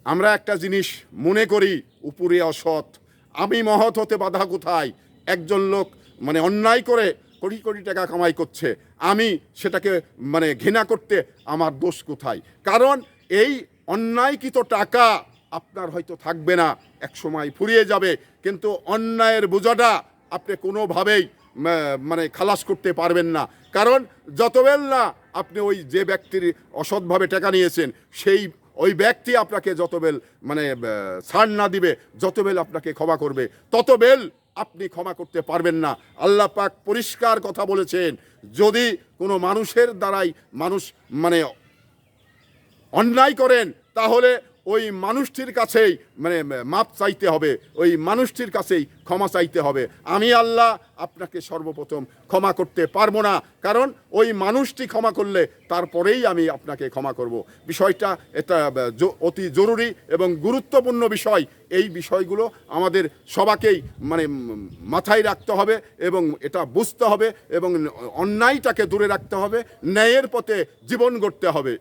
আমরা একটা জিনিস মনে করি, উপরে অসৎ, আমি মহৎ হতে বাধা কোথায়? একজন লোক মানে অন্যায় করে কোটি কোটি টাকা কামাই করছে, আমি সেটাকে মানে ঘৃণা করতে আমার দোষ কোথায়? কারণ এই অন্যায়কৃত টাকা আপনার হয়তো থাকবে না, এক সময় ফুরিয়ে যাবে, কিন্তু অন্যায়ের বোঝাটা আপনি কোনোভাবেই মানে খালাস করতে পারবেন না। কারণ যতবেল না আপনি ওই যে ব্যক্তির অসৎভাবে টাকা নিয়েছেন, সেই ওই ব্যক্তি আপনাকে যতবেল মানে ছাড় না দিবে, যতবেল আপনাকে ক্ষমা করবে, ততবেল আপনি ক্ষমা করতে পারবেন না। আল্লাহ পাক পরিষ্কার কথা বলেছেন, যদি কোনো মানুষের দ্বারাই মানুষ মানে অন্যায় করেন, তাহলে ওই মানুষটির কাছেই মানে মাপ চাইতে হবে, ওই মানুষটির কাছেই ক্ষমা চাইতে হবে। আমি আল্লাহ আপনাকে সর্বপ্রথম ক্ষমা করতে পারবো না, কারণ ওই মানুষটি ক্ষমা করলে তারপরেই আমি আপনাকে ক্ষমা করব। বিষয়টা এটা অতি জরুরি এবং গুরুত্বপূর্ণ বিষয়। এই বিষয়গুলো আমাদের সবাইকেই মানে মাথায় রাখতে হবে এবং এটা বুঝতে হবে এবং অন্যায়টাকে দূরে রাখতে হবে, ন্যায়ের পথে জীবন গড়তে হবে।